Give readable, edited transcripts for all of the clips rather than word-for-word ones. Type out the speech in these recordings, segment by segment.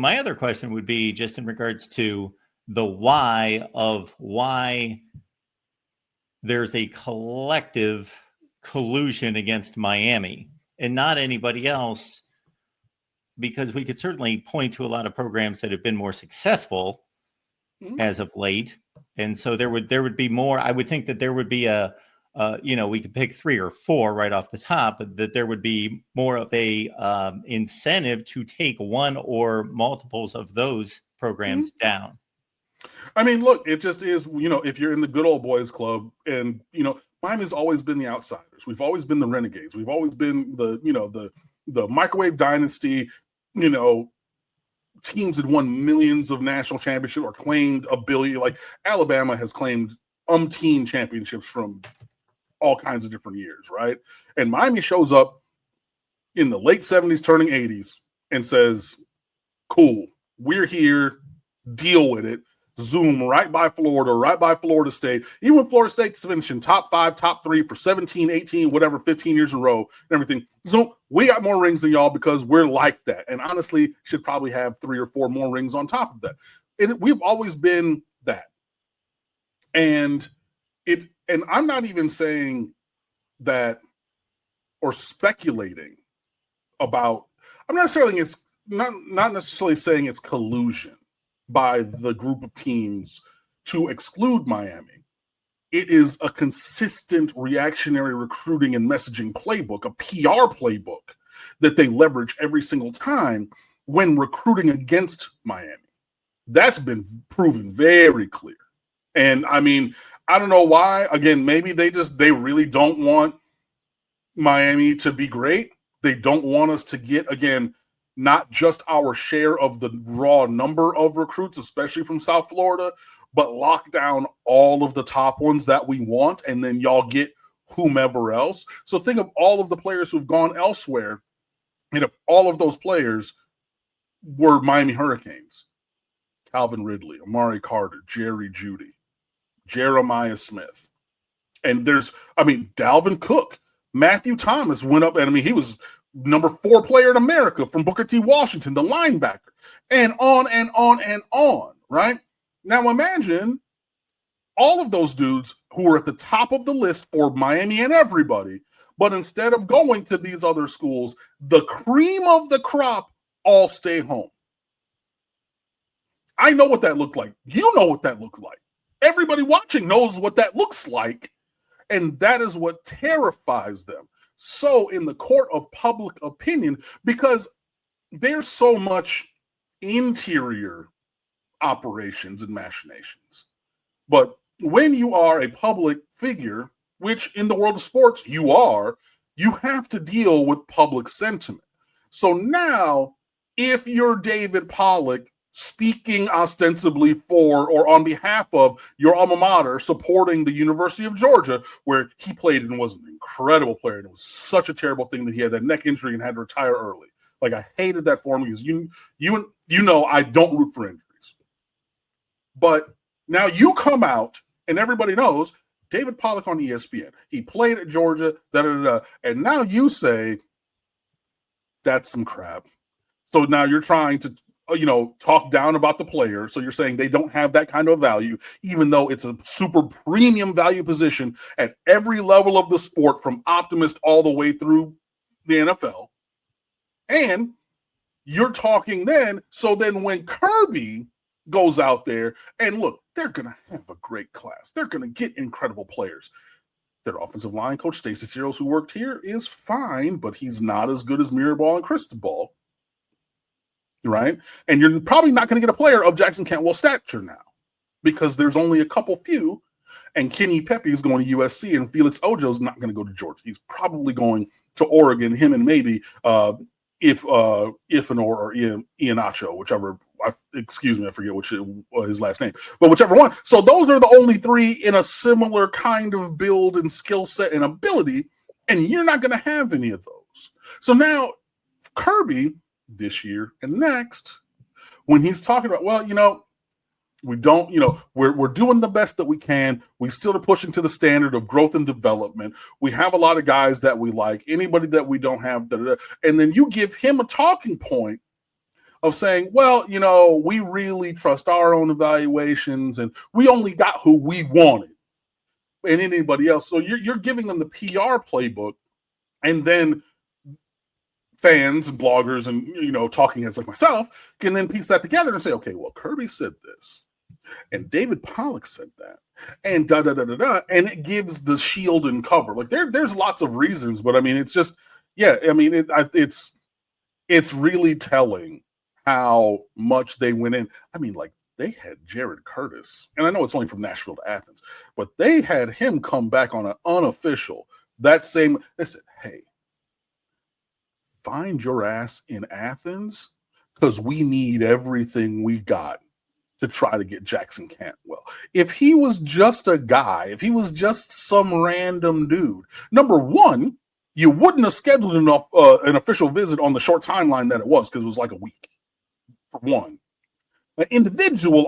My other question would be just in regards to the why there's a collective collusion against Miami and not anybody else, because we could certainly point to a lot of programs that have been more successful as of late. And so there would be more. I would think that there would be we could pick 3 or 4 right off the top, but that there would be more of a incentive to take one or multiples of those programs down. I mean, look, it just is, if you're in the good old boys club and, Miami's always been the outsiders. We've always been the renegades. We've always been the microwave dynasty, teams that won millions of national championships or claimed a billion. Like Alabama has claimed umpteen championships from all kinds of different years, right? And Miami shows up in the late 70s, turning 80s, and says, cool, we're here, deal with it. Zoom right by Florida, right by Florida State. Even when Florida State's finishing top 5, top 3 for 17, 18, whatever, 15 years in a row and everything. So we got more rings than y'all because we're like that. And honestly, should probably have 3 or 4 more rings on top of that. We've always been that. And I'm not even saying that or speculating about, I'm not necessarily saying it's collusion by the group of teams to exclude Miami. It is a consistent reactionary recruiting and messaging playbook, a PR playbook that they leverage every single time when recruiting against Miami. That's been proven very clear. And I mean, I don't know why. Again, maybe they really don't want Miami to be great. They don't want us to get, again, not just our share of the raw number of recruits, especially from South Florida, but lock down all of the top ones that we want, and then y'all get whomever else. So think of all of the players who've gone elsewhere, and if all of those players were Miami Hurricanes, Calvin Ridley, Amari Carter, Jerry Jeudy, Jeremiah Smith, and Dalvin Cook, Matthew Thomas went up, and he was number 4 player in America from Booker T. Washington, the linebacker, and on and on and on, right? Now imagine all of those dudes who are at the top of the list for Miami and everybody, but instead of going to these other schools, the cream of the crop all stay home. I know what that looked like. You know what that looked like. Everybody watching knows what that looks like, and that is what terrifies them. So in the court of public opinion, because there's so much interior operations and machinations. But when you are a public figure, which in the world of sports you are, you have to deal with public sentiment. So now, if you're David Pollack speaking ostensibly for or on behalf of your alma mater, supporting the University of Georgia, where he played and was an incredible player, and it was such a terrible thing that he had that neck injury and had to retire early. Like, I hated that for him because I don't root for injuries. But now you come out and everybody knows David Pollack on ESPN. He played at Georgia, and now you say that's some crap. So now you're trying to talk down about the player. So you're saying they don't have that kind of value, even though it's a super premium value position at every level of the sport, from optimist all the way through the NFL. And you're talking then, so then when Kirby goes out there and look, they're going to have a great class. They're going to get incredible players. Their offensive line coach, Stacey Searles, who worked here, is fine, but he's not as good as Mirabal and Cristobal. Right? And you're probably not going to get a player of Jackson Cantwell's stature now, because there's only a couple few, and Kenny Pepe is going to USC, and Felix Ojo's not going to go to Georgia. He's probably going to Oregon, him and maybe Ian Acho, whichever. Excuse me, I forget his last name, but whichever one. So those are the only 3 in a similar kind of build and skill set and ability, and you're not going to have any of those. So now Kirby, this year and next, when he's talking about, we don't, we're doing the best that we can. We still are pushing to the standard of growth and development. We have a lot of guys that we like. Anybody that we don't have, and then you give him a talking point of saying, well, we really trust our own evaluations and we only got who we wanted and anybody else. So you're giving them the PR playbook, and then fans and bloggers and talking heads like myself can then piece that together and say, okay, well, Kirby said this and David Pollock said that and da da da da da, and it gives the shield and cover. Like there's lots of reasons, but I mean, it's just it's really telling how much they went in. I mean, like they had Jared Curtis, and I know it's only from Nashville to Athens, but they had him come back on an unofficial. They said, hey, find your ass in Athens because we need everything we got to try to get Jackson Cantwell. If he was just a guy, if he was just some random dude, number one, you wouldn't have scheduled an official visit on the short timeline that it was, because it was like a week, for one. An individual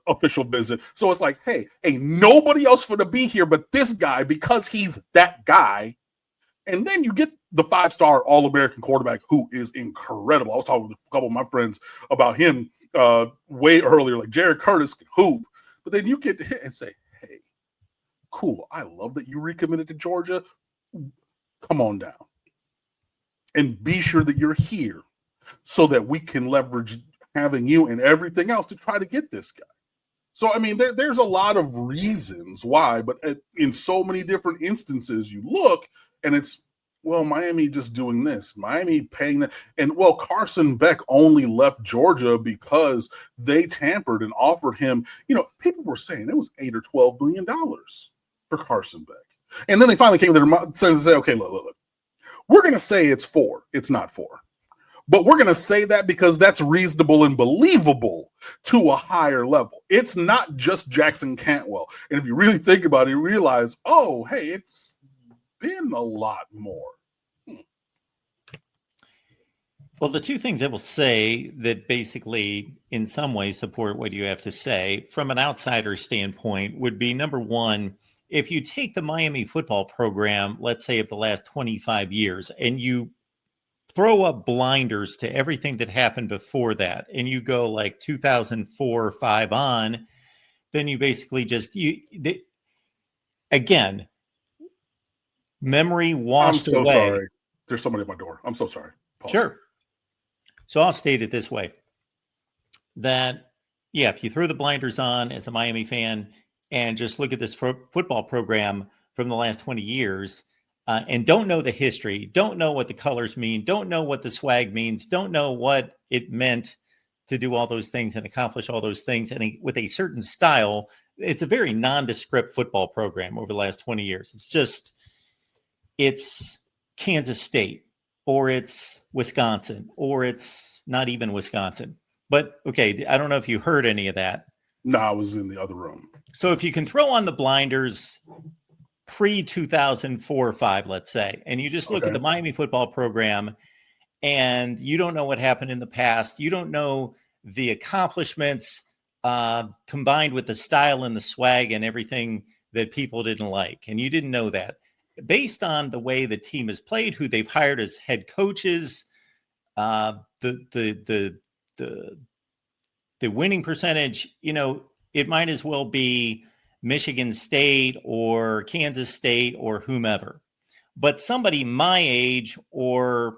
official visit. So it's like, hey, ain't nobody else for to be here but this guy because he's that guy. And then you get the 5-star All-American quarterback who is incredible. I was talking with a couple of my friends about him way earlier. Like Jared Curtis can hoop. But then you get to hit and say, hey, cool, I love that you recommitted to Georgia. Come on down. And be sure that you're here so that we can leverage having you and everything else to try to get this guy. So, I mean, there's a lot of reasons why, but in so many different instances, you look and it's, well, Miami just doing this, Miami paying that. And, well, Carson Beck only left Georgia because they tampered and offered him, people were saying it was $8 or $12 billion for Carson Beck. And then they finally came to their mind and say, okay, look, we're going to say it's 4. It's not 4. But we're going to say that because that's reasonable and believable to a higher level. It's not just Jackson Cantwell. And if you really think about it, you realize, oh, hey, it's been a lot more. Well, the two things I will say that basically in some ways support what you have to say from an outsider standpoint would be, number one, if you take the Miami football program, let's say of the last 25 years, and you throw up blinders to everything that happened before that, and you go like 2004 or 5 on, then you basically just, again, memory washed away. I'm so sorry. There's somebody at my door. I'm so sorry. Pause. Sure. So I'll state it this way, that, yeah, if you throw the blinders on as a Miami fan and just look at this football program from the last 20 years, and don't know the history, don't know what the colors mean, don't know what the swag means, don't know what it meant to do all those things and accomplish all those things, and with a certain style, it's a very nondescript football program over the last 20 years. It's Kansas State, or it's Wisconsin, or it's not even Wisconsin. But, okay, I don't know if you heard any of that. No, I was in the other room. So if you can throw on the blinders pre-2004 or 5, let's say, and you just look at the Miami football program and you don't know what happened in the past, you don't know the accomplishments combined with the style and the swag and everything that people didn't like, and you didn't know that. Based on the way the team has played, who they've hired as head coaches, the winning percentage, it might as well be Michigan State or Kansas State or whomever. But somebody my age or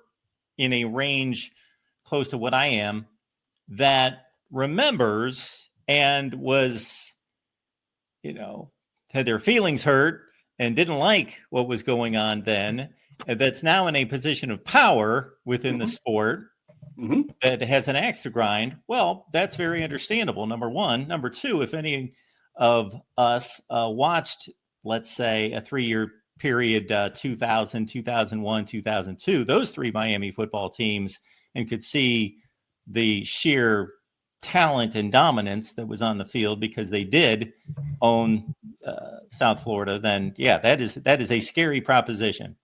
in a range close to what I am that remembers and was, had their feelings hurt and didn't like what was going on then, that's now in a position of power within the sport, that has an axe to grind, well, that's very understandable, number one. Number two, if any of us watched, let's say, a 3-year period, 2000, 2001, 2002, those 3 Miami football teams, and could see the sheer talent and dominance that was on the field because they did own South Florida, then yeah, that is a scary proposition.